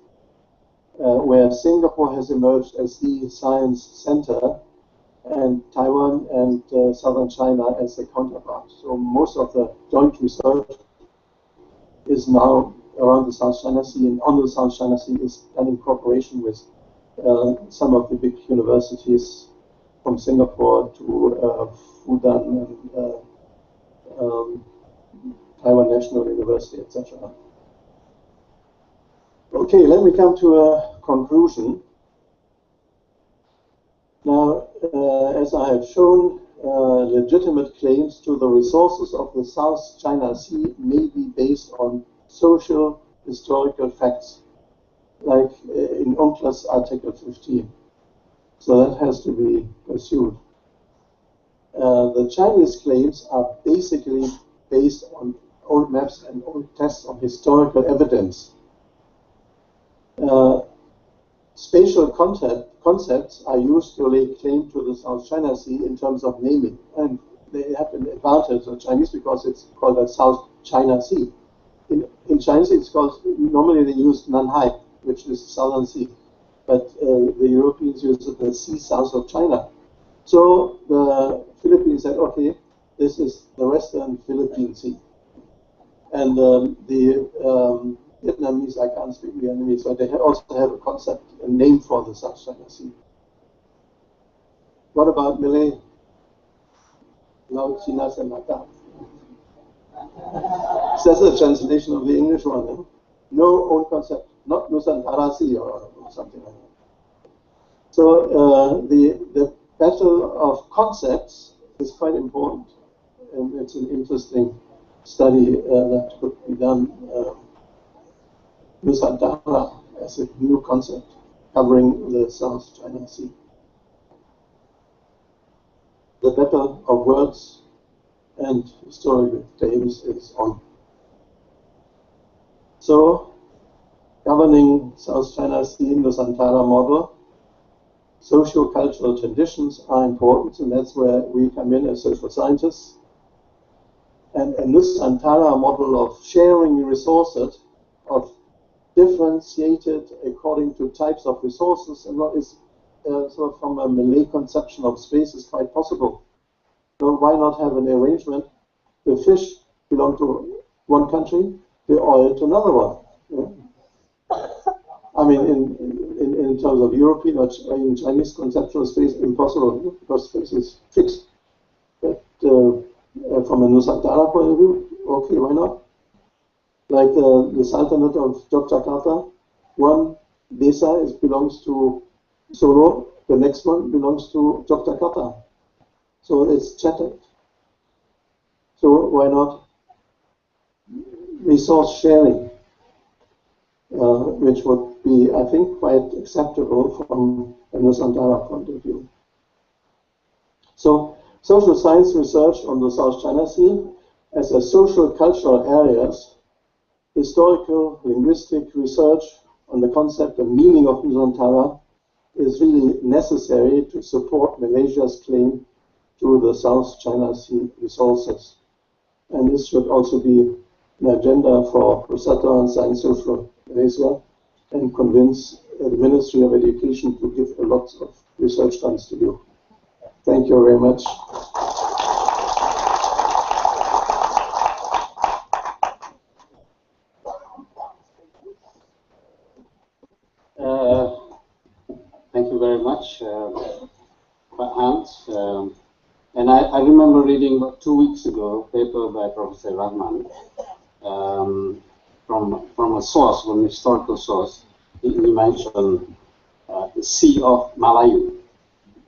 where Singapore has emerged as the science center and Taiwan and southern China as the counterpart. So most of the joint research is now around the South China Sea, and on the South China Sea is done in cooperation with some of the big universities from Singapore to Fudan and Taiwan National University, etc. Okay, let me come to a conclusion. Now, as I have shown, legitimate claims to the resources of the South China Sea may be based on social historical facts, like in UNCLOS Article 15. So that has to be pursued. The Chinese claims are basically based on old maps and old tests of historical evidence. Spatial concepts are used to lay claim to the South China Sea in terms of naming, and they have an advantage of Chinese because it's called the South China Sea. In Chinese, it's called, normally they use Nanhai, which is the Southern Sea, but the Europeans use the sea south of China. So the Philippines said, okay, this is the Western Philippine Sea. And the Vietnamese, I can't speak Vietnamese, so they also have a concept, a name for the South China Sea. What about Malay? Laut China Semata. That's a translation of the English one. Eh? No own concept, not Nusantara Sea or something like that. So the battle of concepts is quite important, and it's an interesting study that could be done. Nusantara as a new concept covering the South China Sea. The battle of words and historical claims is on. So, governing South China Sea Nusantara model, socio-cultural traditions are important, and that's where we come in as social scientists. And a Nusantara model of sharing resources, of differentiated according to types of resources, and what is sort of from a Malay conception of space is quite possible. So why not have an arrangement? The fish belong to one country, the oil to another one. Yeah? I mean, in terms of European or in Chinese conceptual space, impossible because space is fixed. But from a Nusantara point of view, okay, why not? Like the Sultanate of Yogyakarta, one desa belongs to Solo, the next one belongs to Yogyakarta. So it's chatted. So why not resource sharing, which would be, I think, quite acceptable from a Nusantara point of view. So social science research on the South China Sea as a social cultural areas, historical linguistic research on the concept and meaning of Nusantara is really necessary to support Malaysia's claim to the South China Sea resources. And this should also be an agenda for Persatuan Science Social Malaysia and convince the Ministry of Education to give a lot of research funds to you. Thank you very much. Thank you very much, Hans. And I remember reading about 2 weeks ago a paper by Professor Rahman from a source, from a historical source. He mentioned the Sea of Malayu.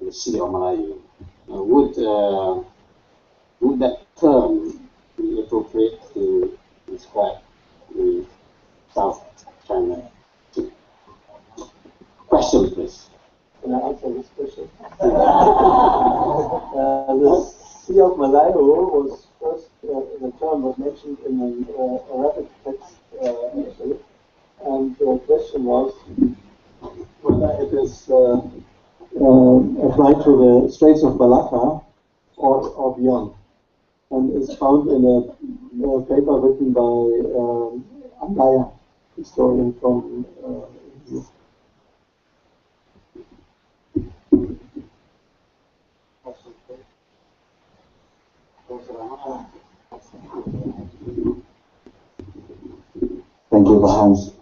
The Sea of Malayu. Would that term be appropriate to describe the South China Sea? Question, please. Can I answer this question? The Sea of Malayu was first, the term was mentioned in an Arabic text, actually, and the question was whether it is applied to the Straits of Malacca or beyond, and is found in a paper written by Andaya, historian from Thank you, Hans.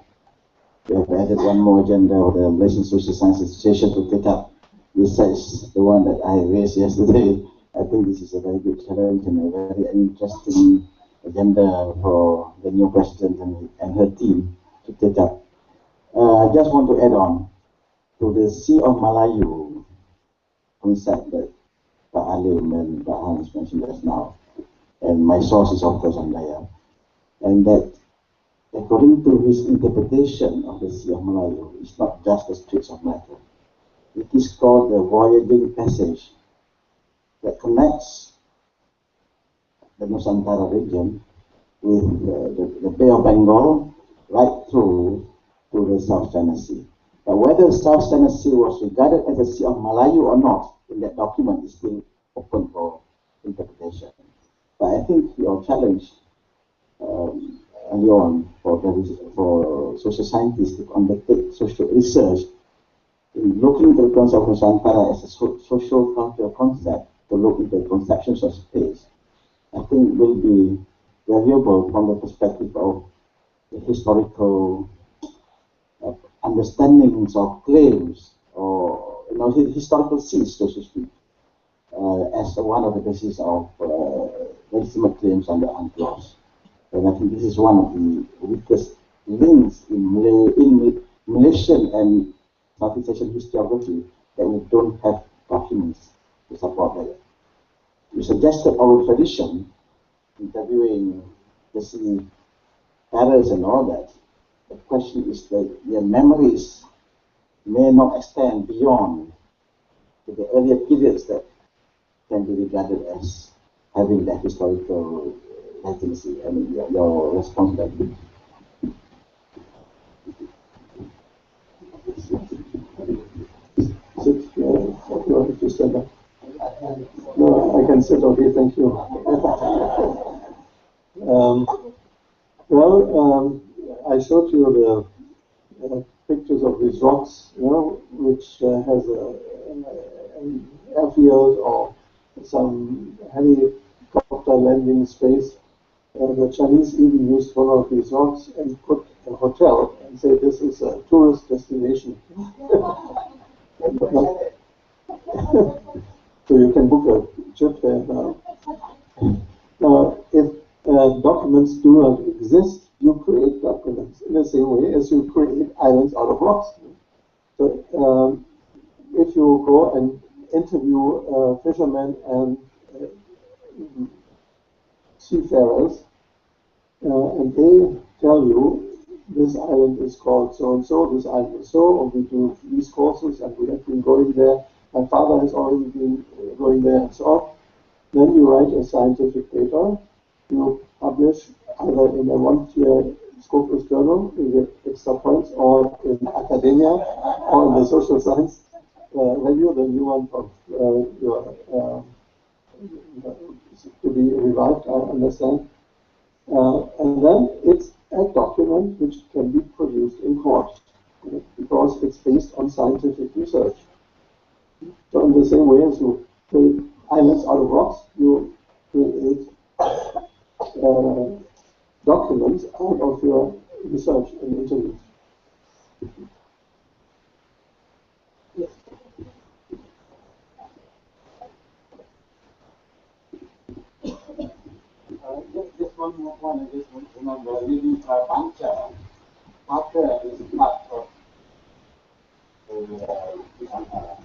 We have added one more agenda of the Malaysian Social Science Association to take up research, the one that I raised yesterday. I think this is a very good challenge and a very interesting agenda for the new president and her team to take up. I just want to add on to the Sea of Malayu concept that Pak Alim and Pak Hans mentioned just now. And my source is of course Andaya. And that according to his interpretation of the Sea of Malayu, it's not just the Straits of Malacca. It is called the voyaging passage that connects the Nusantara region with the Bay of Bengal right through to the South China Sea. But whether South China Sea was regarded as the Sea of Malayu or not in that document is still open for interpretation. But I think your challenge early on for social scientists to undertake social research in looking into the concept of Nusantara as a social cultural concept, to look into the conceptions of space, I think will be valuable from the perspective of the historical understandings or claims, or historical seeds, so to speak, as one of the basis of legitimate claims under UNCLOS. And I think this is one of the weakest links in Malaysian and Southeast Asian historiography, that we don't have documents to support that. We suggested our tradition, interviewing the parents and all that. The question is that their memories may not extend beyond to the earlier periods that can be regarded as having that historical legitimacy. I mean, your response to that. No, I can sit, okay, thank you. I showed you the pictures of these rocks, which has an airfield or some helicopter landing space. The Chinese even used one of these rocks and put a hotel and say this is a tourist destination. So you can book a trip there now. Now, if documents do not exist, you create documents in the same way as you create islands out of rocks. So if you go and interview fishermen and seafarers, and they tell you this island is called so and so, this island is so, or we do these courses and we have been going there, my father has already been going there and so on, then you write a scientific paper, you publish either in a one-tier Scopus journal, you get extra points, or in academia, or in the social science review, the new one of to be revived, I understand. And then it's a document which can be produced in court. because it's based on scientific research. So in the same way as you create islets out of rocks, you create documents out of your research and interviews. Just one more point, I just remember, living Prapancha, after is part of Nusantara.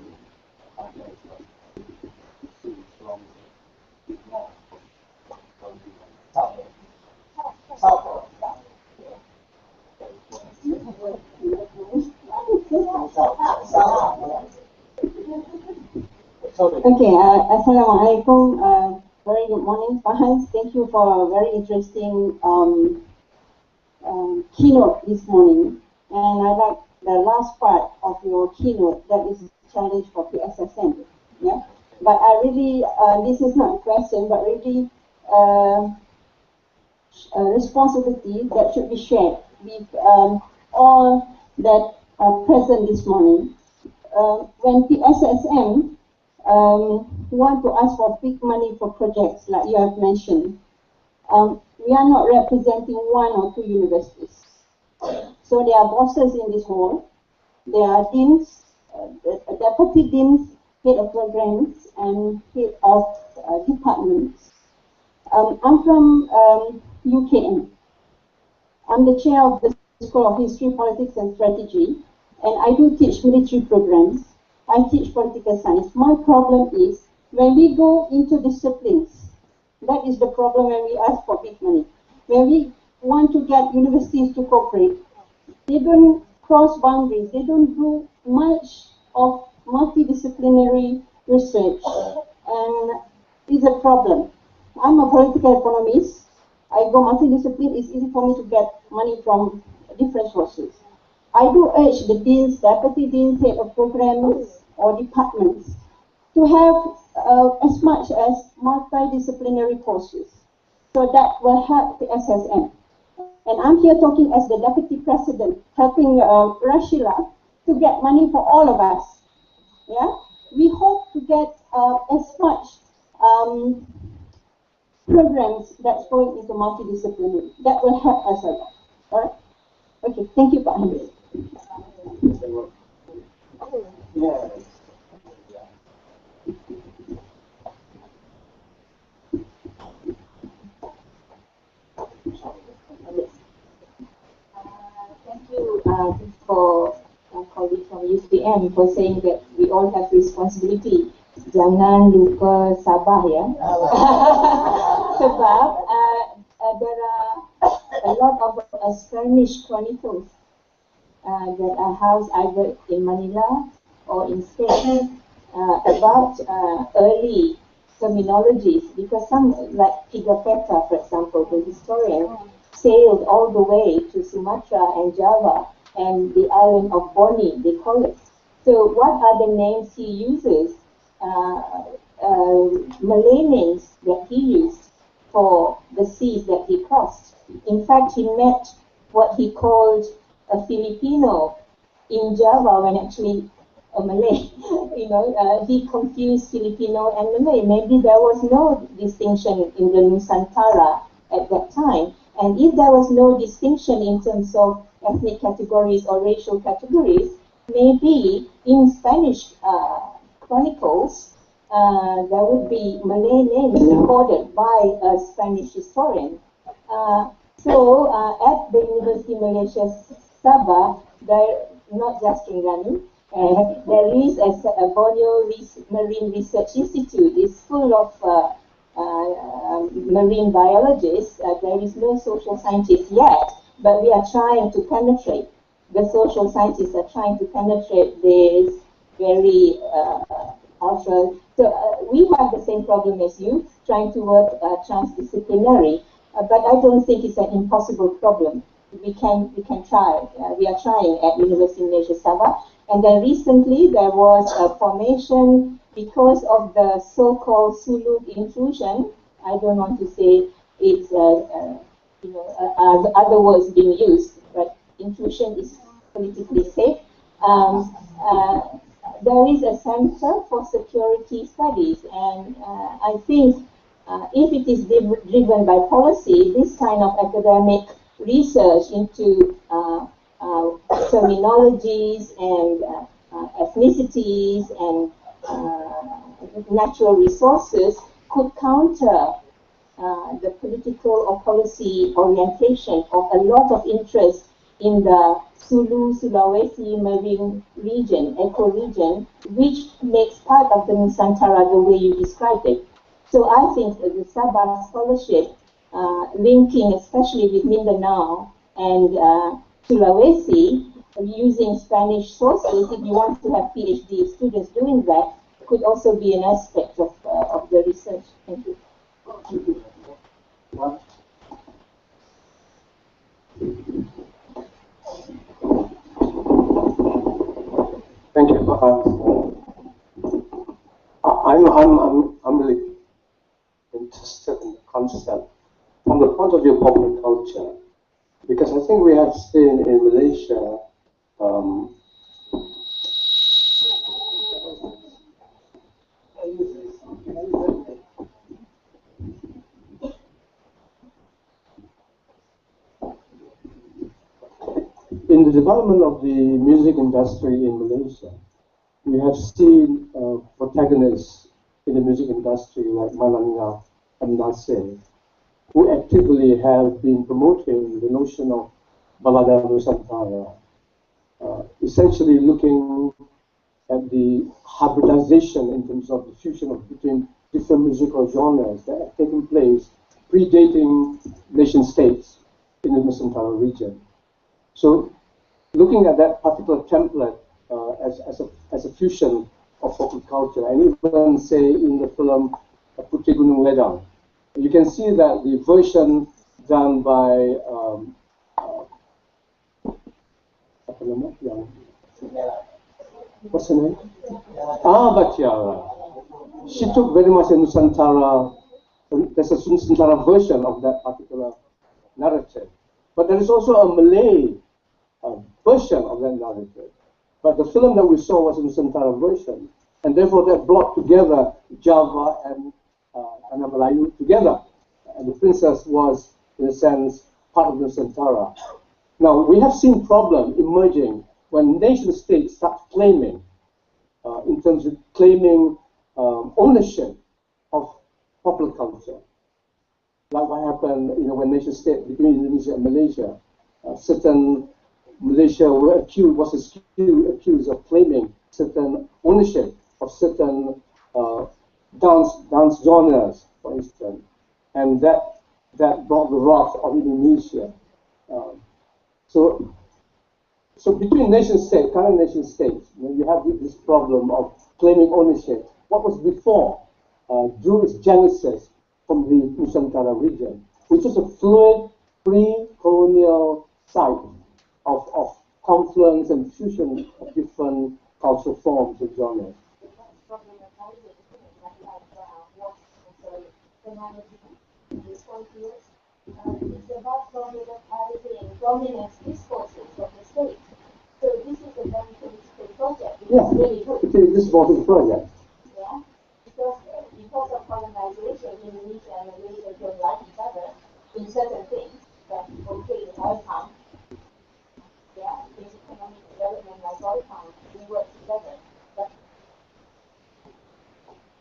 Okay, Assalamualaikum. Very good morning, Fahans. Thank you for a very interesting keynote this morning. And I like the last part of your keynote, that is challenge for PSSM. Yeah, but I really, this is not a question, but really a responsibility that should be shared with all that are present this morning. When PSSM want to ask for big money for projects like you have mentioned, we are not representing one or two universities. So there are bosses in this hall, there are deans, deputy deans, head of programs, and head of departments. I'm from UKM. I'm the chair of the School of History, Politics and Strategy, and I do teach military programs. I teach political science. My problem is when we go into disciplines, that is the problem when we ask for big money. When we want to get universities to cooperate, they don't cross boundaries. They don't do much of multidisciplinary research, and it's a problem. I'm a political economist. I go multidiscipline. It's easy for me to get money from different sources. I do urge the deans, deputy deans, head of programs or departments to have as much as multidisciplinary courses. So that will help the SSM. And I'm here talking as the deputy president, helping Rashila to get money for all of us. Yeah, we hope to get as much programs that's going into multidisciplinary. That will help us a lot. All right. Okay. Thank you, Pak Hamid. Yeah. Thank you for colleague from UCM for saying that we all have responsibility. Jangan lupa Sabah, ya. Sebab there are a lot of Spanish chronicles that are housed either in Manila or in Spain about early terminologies, because some, like Pigafetta, for example, the historian, sailed all the way to Sumatra and Java and the island of Bonn, they call it. So what are the names he uses? Malay names that he used for the seas that he crossed. In fact, he met what he called a Filipino in Java when actually a Malay. He confused Filipino and Malay. Maybe there was no distinction in the Nusantara at that time. And if there was no distinction in terms of ethnic categories or racial categories, maybe in Spanish chronicles, there would be Malay names recorded by a Spanish historian. So at the University of Malaysia, Sabah, there, not just Terengganu, there is a Borneo Marine Research Institute. It's full of marine biologists. There is no social scientist yet, but we are trying to penetrate. The social scientists are trying to penetrate this very ultra. So we have the same problem as you, trying to work transdisciplinary, but I don't think it's an impossible problem. We can try. We are trying at University of Malaysia Sabah. And then recently there was a formation because of the so-called Sulu intrusion. I don't want to say it's other words being used, but intrusion is politically safe. There is a Center for Security Studies, and I think if it is driven by policy, this kind of academic research into terminologies and ethnicities and natural resources could counter the political or policy orientation of a lot of interest in the Sulu-Sulawesi marine region, eco-region, which makes part of the Nusantara the way you described it. So I think that the Sabah scholarship linking especially with Mindanao and Sulawesi, using Spanish sources, if you want to have PhD students doing that, could also be an aspect of the research. Thank you. Thank you. I'm really interested in the concept from the point of view of popular culture, because I think we have seen in Malaysia in the development of the music industry in Malaysia, we have seen protagonists in the music industry like Malanga and Nasir, who actively have been promoting the notion of Balada Nusantara, essentially looking at the hybridization in terms of the fusion between different musical genres that have taken place predating nation states in the Nusantara region. So, looking at that particular template as a fusion of folk culture, and even say in the film Putri Gunung Ledang, you can see that the version done by what's her name? Batiara. She took very much a Nusantara. There's a Nusantara version of that particular narrative, but there is also a Malay version of that narrative. But the film that we saw was a Nusantara version, and therefore that brought together Java and Melayu together. And the princess was, in a sense, part of Nusantara. Now, we have seen problems emerging when nation states start claiming, in terms of claiming ownership of popular culture. Like what happened, when nation states between Indonesia and Malaysia, certain Malaysia was accused of claiming certain ownership of certain dance genres, for instance, and that brought the wrath of Indonesia. So between nation states, current nation states, you have this problem of claiming ownership. What was before drew its genesis from the Nusantara region, which is a fluid, pre-colonial site of confluence and fusion of different cultural forms and genres. It's about dominance discourses of the state. So this is a very political project. Yeah, really good. It is this political project. Yeah, because of colonization, Indonesia and Malaysia don't like each other in certain things that portray in oil palm. Yeah, in economic development like oil palm, we work together.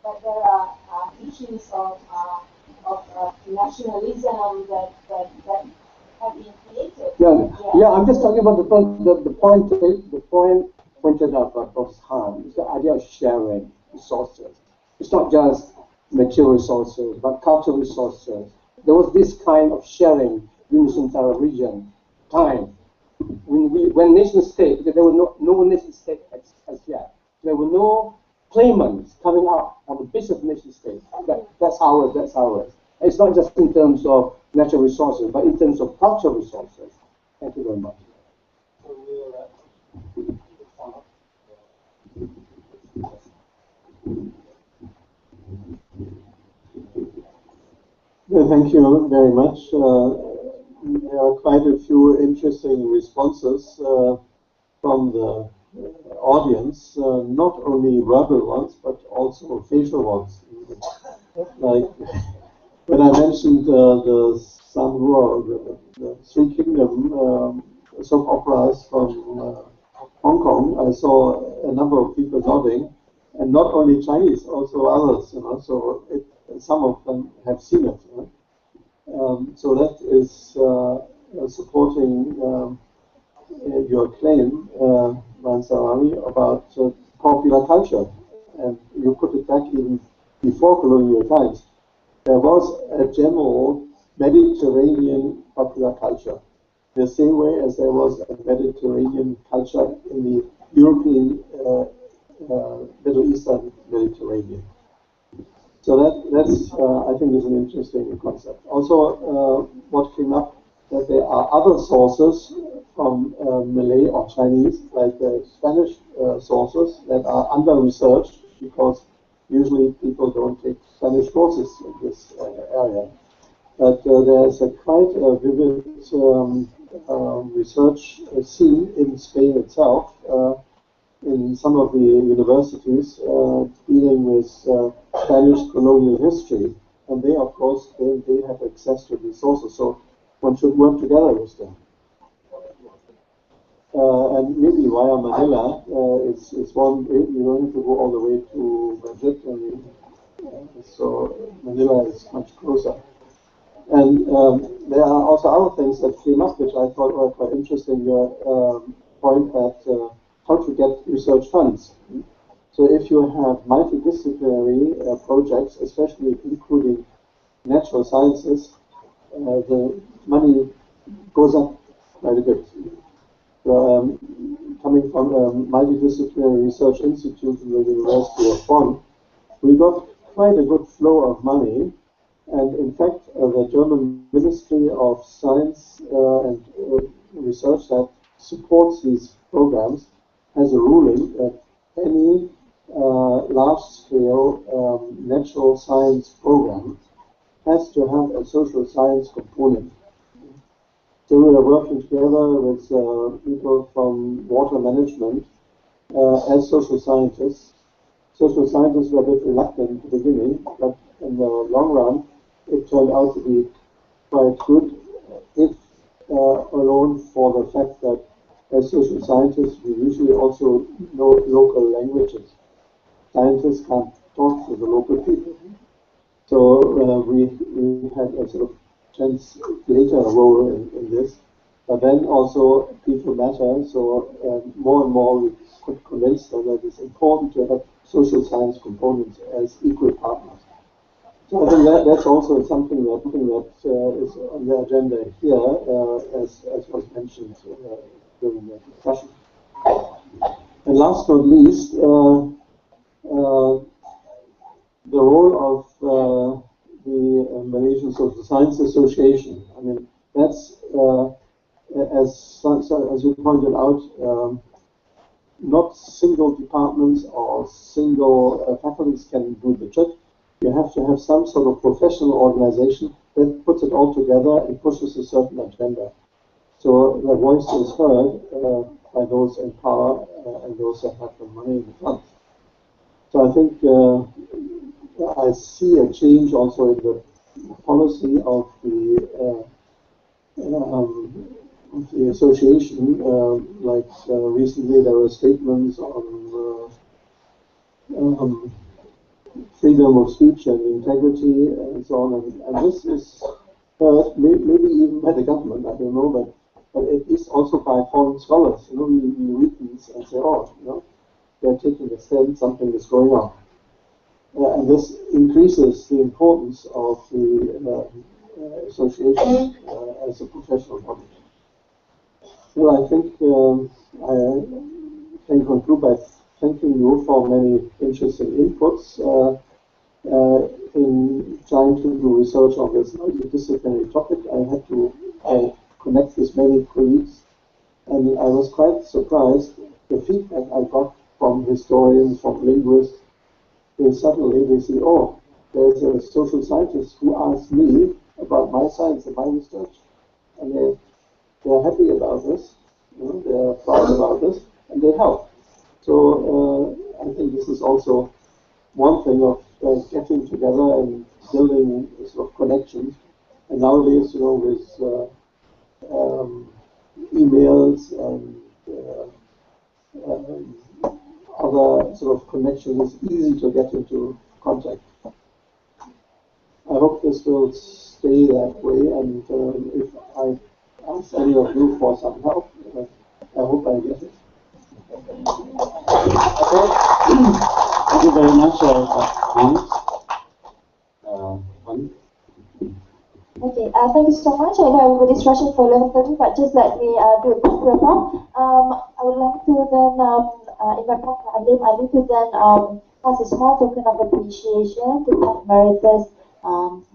But there are issues of nationalism that have been created. Yeah. I'm just talking about the point pointed out by Prof. Han. It's the idea of sharing resources. It's not just material resources, but cultural resources. There was this kind of sharing in the Nusantara region. Time when nation state, there were no nation state as yet. There were no claimants coming out on the basis of nation state. That's ours. It's not just in terms of natural resources, but in terms of cultural resources. Thank you very much. Well, thank you very much. There are quite a few interesting responses. from the audience, not only verbal ones, but also facial ones. Like when I mentioned the Sanhua, the Three Kingdom soap operas from Hong Kong, I saw a number of people nodding, and not only Chinese, also others. So some of them have seen it. So that is supporting your claim, Mansarami, about popular culture. And you put it back even before colonial times. There was a general Mediterranean popular culture, the same way as there was a Mediterranean culture in the European, Middle Eastern Mediterranean. So that's I think, is an interesting concept. Also, what came up, that there are other sources from Malay or Chinese, like the Spanish sources, that are under-researched, because usually people don't take Spanish courses in this area. But there's a quite vivid research scene in Spain itself, in some of the universities, dealing with Spanish colonial history. And they, of course, they have access to these sources, so one should work together with them. And maybe via Manila is one. You don't have to go all the way to Madrid. So Manila is much closer. And there are also other things that came up, which I thought were quite interesting. Your point that how to get research funds. So if you have multidisciplinary projects, especially including natural sciences, the money goes up quite a bit. So, coming from a multidisciplinary research institute in the University of Bonn, we got quite a good flow of money. And in fact, the German Ministry of Science and Research that supports these programs has a ruling that any large-scale natural science program has to have a social science component. So we are working together with people from water management as social scientists. Social scientists were a bit reluctant in the beginning, but in the long run, it turned out to be quite good, if alone for the fact that as social scientists, we usually also know local languages. Scientists can't talk to the local people. So we had a sort of translator role in this. But then also people matter, so more and more we could convince them that it's important to have social science components as equal partners. So I think that's also something that is on the agenda here, as was mentioned during the discussion. And last but not least, the role of the Malaysian Social Science Association. I mean, that's, as you pointed out, not single departments or single faculties can do the trick. You have to have some sort of professional organization that puts it all together and pushes a certain agenda. So the voice is heard by those in power and those that have the money in the funds. So I think I see a change also in the policy of the association. Recently there were statements on freedom of speech and integrity and so on, and this is maybe even by the government, I don't know, but it is also by foreign scholars. We read these and say, oh, they're taking a stand, something is going on. And this increases the importance of the association as a professional body. So I think I can conclude by thanking you for many interesting inputs in trying to do research on this multidisciplinary topic. I had to connect with many colleagues, and I was quite surprised the feedback I got from historians, from linguists. Suddenly they say, oh, there's a social scientist who asked me about my science and my research, and they're happy about this. they're proud about this, and they help. So I think this is also one thing of getting together and building sort of connections. And nowadays, with emails and other sort of connections, it's easy to get into contact. I hope this will stay that way, and if I ask any of you for some help, I hope I get it. Okay. Thank you very much, Hans. Bonn. Okay, thank you so much. I know everybody's rushing for 11:30, but just let me do a quick wrap up. I would like to then invite Prof. Ali to then pass a small token of appreciation to Emeritus Hans.